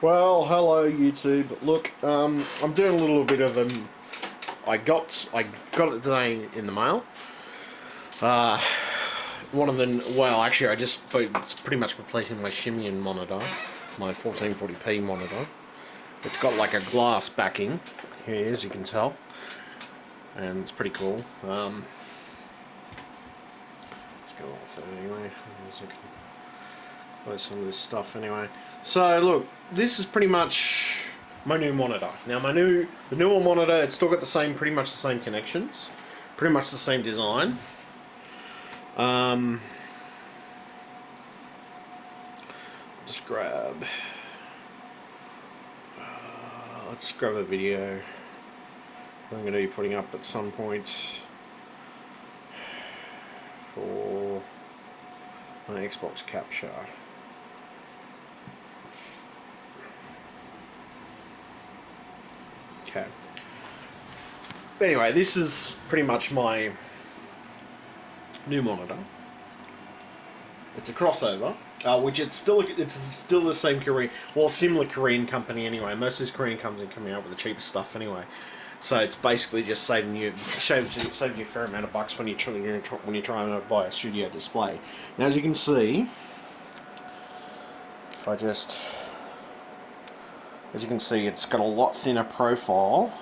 Well, hello YouTube. Look, I'm doing a little bit of I got it today in the mail. One of them. Well, actually, it's pretty much replacing my Shimian monitor, my 1440p monitor. It's got like a glass backing here, as you can tell, and it's pretty cool. Let's go off that anyway. Close some of this stuff anyway. So look, this is pretty much my new monitor. Now the newer monitor, it's still got pretty much the same connections, pretty much the same design. Just grab. Let's grab a video. I'm going to be putting up at some point for my Xbox capture. Okay. But anyway, this is pretty much my new monitor. It's a crossover, which it's still the same Korean, well, similar Korean company anyway. Most of this Korean companies are coming out with the cheapest stuff anyway. So it's basically just saving you a fair amount of bucks when you're trying to buy a studio display. Now, as you can see, as you can see, it's got a lot thinner profile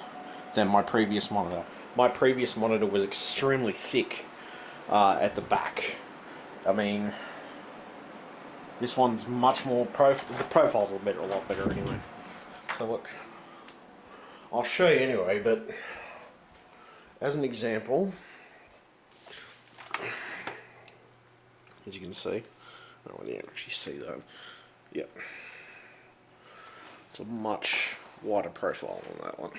than my previous monitor. My previous monitor was extremely thick at the back. I mean, this one's much more the profile's a lot better anyway. So look, I'll show you anyway, but as an example, as you can see, I don't know whether you can actually see that. Yep. It's a much wider profile on that one.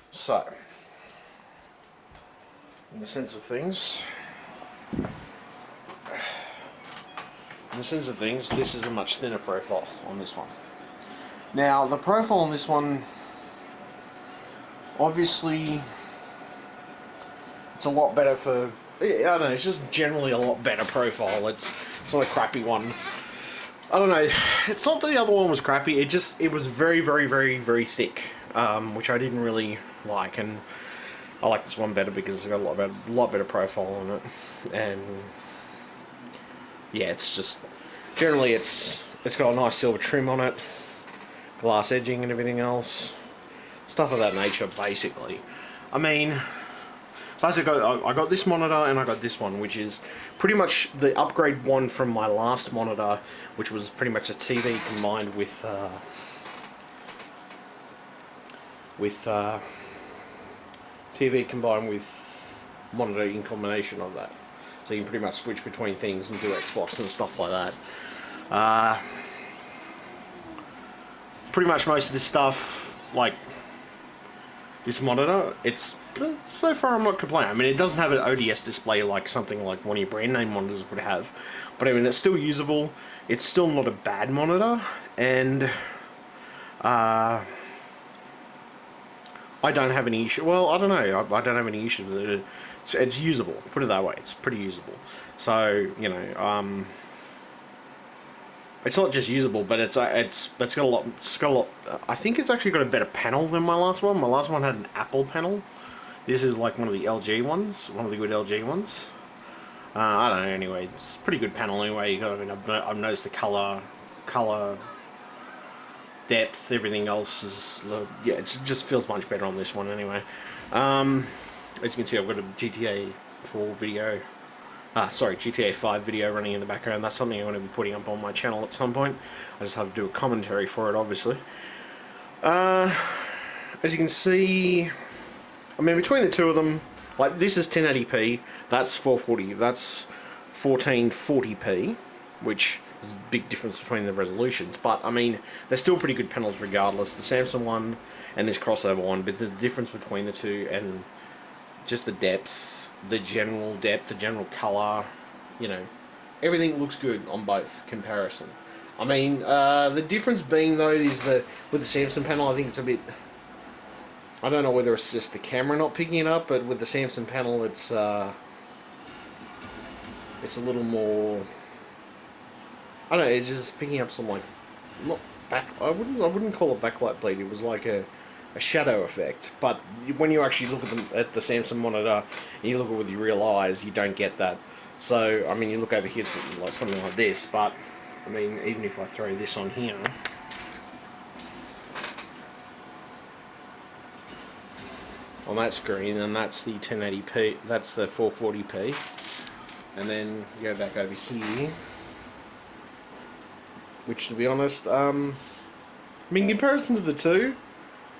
So, in the sense of things, this is a much thinner profile on this one. Now, the profile on this one, obviously, it's a lot better for, I don't know, it's just generally a lot better profile. It's not a crappy one. I don't know, it's not that the other one was crappy, it was very, very, very, very thick, which I didn't really like, and I like this one better because it's got a lot better profile on it, and yeah, it's just, generally it's got a nice silver trim on it, glass edging and everything else, stuff of that nature, basically. I mean, basically, I got this monitor and I got this one, which is pretty much the upgrade one from my last monitor, which was pretty much a TV combined with TV combined with monitor in combination of that. So you can pretty much switch between things and do Xbox and stuff like that. Pretty much most of this stuff, like this monitor, so far I'm not complaining. I mean, it doesn't have an ODS display like something like one of your brand name monitors would have, but I mean, it's still usable. It's still not a bad monitor, and I don't have any issue. Well, I don't know. I don't have any issues with it. It's usable. Put it that way. It's pretty usable. So you know, it's not just usable, but it's got a lot. I think it's actually got a better panel than my last one. My last one had an Apple panel. This is like one of the LG ones, one of the good LG ones. I don't know. Anyway, it's a pretty good panel anyway. I mean, I've noticed the color depth, everything else is yeah. It just feels much better on this one anyway. As you can see, I've got a GTA 4 video. Sorry, GTA 5 video running in the background. That's something I'm going to be putting up on my channel at some point. I just have to do a commentary for it, obviously. As you can see, I mean, between the two of them, like this is 1080p, that's 1440p, which is a big difference between the resolutions. But I mean, they're still pretty good panels regardless. The Samsung one and this crossover one, but the difference between the two and just the depth, the general color, you know, everything looks good on both comparison. I mean, the difference being though is that with the Samsung panel, I think it's a bit, I don't know whether it's just the camera not picking it up, but with the Samsung panel, it's a little more, I don't know, it's just picking up some like, not I wouldn't call it backlight bleed. It was like a shadow effect. But when you actually look at the Samsung monitor and you look at it with your real eyes, you don't get that. So I mean, you look over here, something like this. But I mean, even if I throw this on here, on that screen, and that's the 1080p, that's the 440p, and then you go back over here, which, to be honest, I mean, in comparison to the two,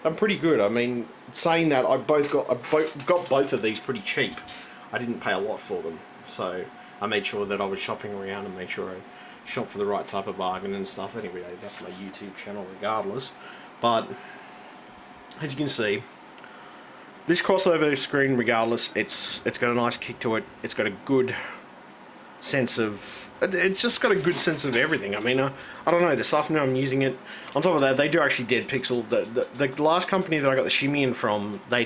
I'm pretty good. I mean, saying that, I got both of these pretty cheap. I didn't pay a lot for them, so I made sure that I was shopping around and made sure I shop for the right type of bargain and stuff. Anyway, that's my YouTube channel regardless. But as you can see, this crossover screen, regardless, it's got a nice kick to it. It's got a good sense of... It's just got a good sense of everything. I mean, I don't know, this afternoon I'm using it. On top of that, they do actually dead pixel. The last company that I got the Shimian from, they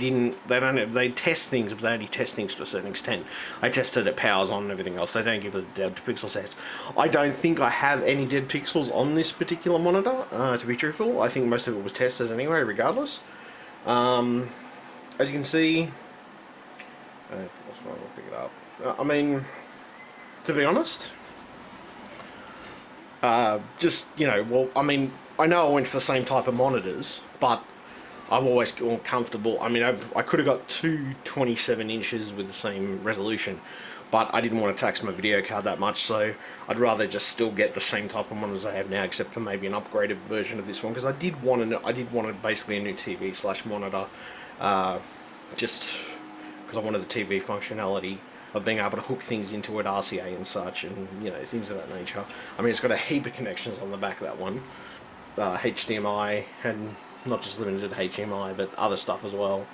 test things, but they only test things to a certain extent. I tested it powers on and everything else. They don't give it a dead pixel test. I don't think I have any dead pixels on this particular monitor, to be truthful. I think most of it was tested anyway, regardless. As you can see, I'll pick it up. I mean, to be honest, just, you know, well, I mean, I know I went for the same type of monitors, but I've always felt comfortable. I mean, I could have got two 27 inches with the same resolution, but I didn't want to tax my video card that much, so I'd rather just still get the same type of monitors I have now, except for maybe an upgraded version of this one, because I did want basically a new TV/monitor, just because I wanted the TV functionality of being able to hook things into it, RCA and such, and, you know, things of that nature. I mean, it's got a heap of connections on the back of that one, HDMI, and not just limited to HDMI, but other stuff as well.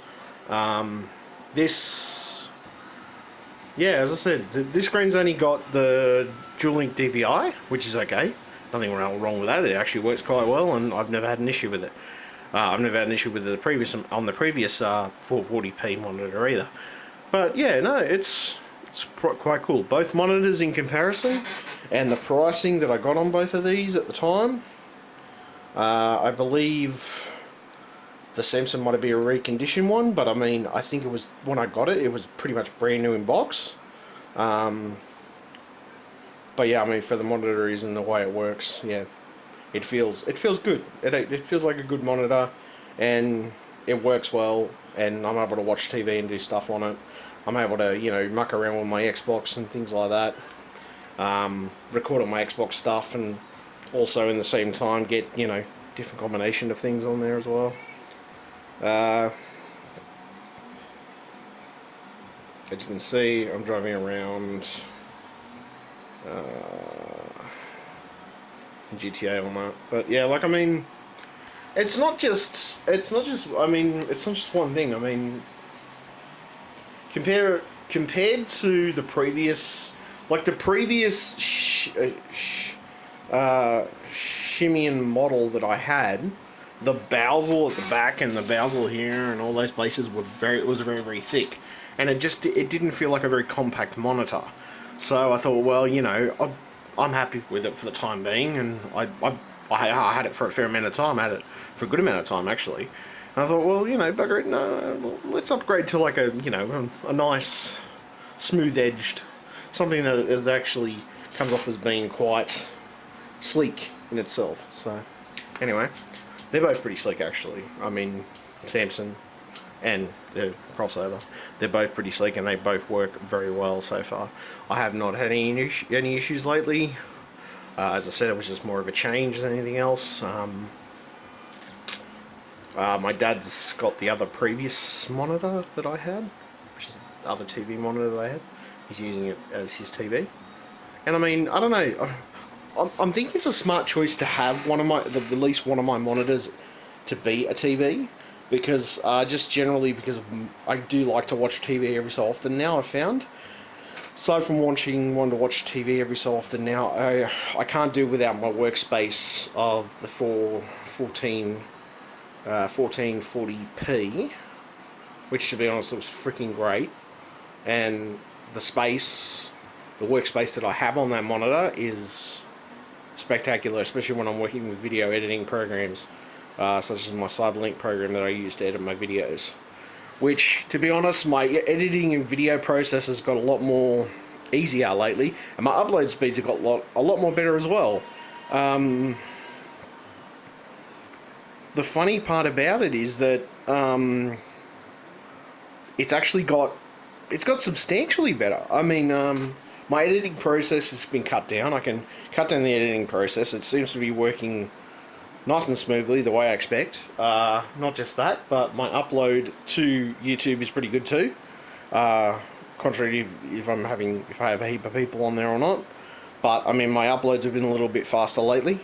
This, yeah, as I said, this screen's only got the dual link DVI, which is okay. Nothing wrong with that. It actually works quite well, and I've never had an issue with it. I've never had an issue with the previous 440p monitor either. But yeah, no, it's quite cool. Both monitors in comparison, and the pricing that I got on both of these at the time, I believe the Samsung might be a reconditioned one, but I mean, I think it was, when I got it, it was pretty much brand new in box. But yeah, I mean, for the monitor and the way it works, yeah, it feels good. It feels like a good monitor, and it works well, and I'm able to watch TV and do stuff on it. I'm able to, you know, muck around with my Xbox and things like that. Record on my Xbox stuff, and also in the same time get, you know, different combination of things on there as well. As you can see, I'm driving around GTA on that. But yeah, like, I mean, it's not just one thing. I mean, compared to the previous, like the previous Shimian model that I had, the bezel at the back and the bezel here and all those places was very thick, and it didn't feel like a very compact monitor. So I thought, well, you know, I'm happy with it for the time being, and I had it for a fair amount of time. I had it for a good amount of time, actually. And I thought, well, you know, bugger it, no, let's upgrade to like a, you know, a nice smooth-edged, something that actually comes off as being quite sleek in itself. So anyway, they're both pretty sleek, actually. I mean, Samsung and the crossover, they're both pretty sleek, and they both work very well so far. I have not had any issues lately. As I said, it was just more of a change than anything else. My dad's got the other previous monitor that I had, which is the other TV monitor that I had. He's using it as his TV. And I mean, I don't know, I'm thinking it's a smart choice to have at least one of my monitors to be a TV, because just generally because I do like to watch TV every so often now. I've found, aside from wanting to watch TV every so often now, I can't do without my workspace of the 1440p, which, to be honest, looks freaking great, and the workspace that I have on that monitor is spectacular, especially when I'm working with video editing programs, such as my Cyberlink program that I use to edit my videos. Which, to be honest, my editing and video process has got a lot more easier lately, and my upload speeds have got a lot more better as well. The funny part about it is that it's got substantially better. I mean, my editing process has been cut down. I can cut down the editing process. It seems to be working nice and smoothly the way I expect. Not just that, but my upload to YouTube is pretty good too. Contrary to if I have a heap of people on there or not. But I mean, my uploads have been a little bit faster lately.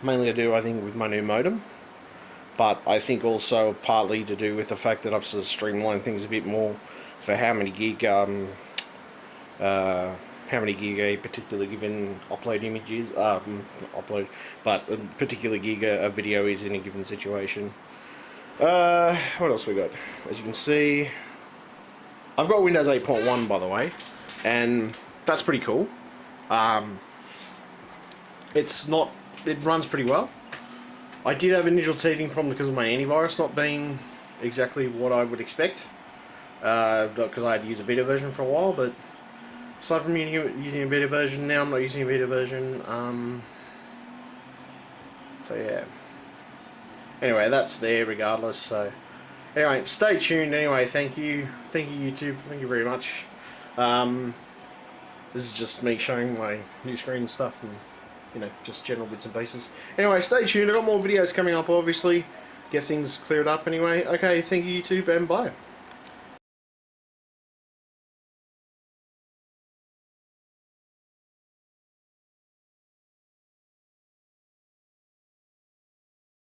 Mainly to do, I think, with my new modem. But I think also partly to do with the fact that I've sort of streamlined things a bit more for how many gig a particular given upload image is, but a particular gig a video is in a given situation. What else we got? As you can see, I've got Windows 8.1 by the way, and that's pretty cool. It runs pretty well. I did have an initial teething problem because of my antivirus not being exactly what I would expect, because I had to use a beta version for a while, but aside from using a beta version, now I'm not using a beta version. So yeah. Anyway, that's there regardless. So anyway, stay tuned. Anyway, thank you YouTube. Thank you very much. This is just me showing my new screen and stuff, and just general bits and pieces. Anyway, stay tuned. I've got more videos coming up. Obviously, get things cleared up. Anyway, okay. Thank you YouTube, and bye.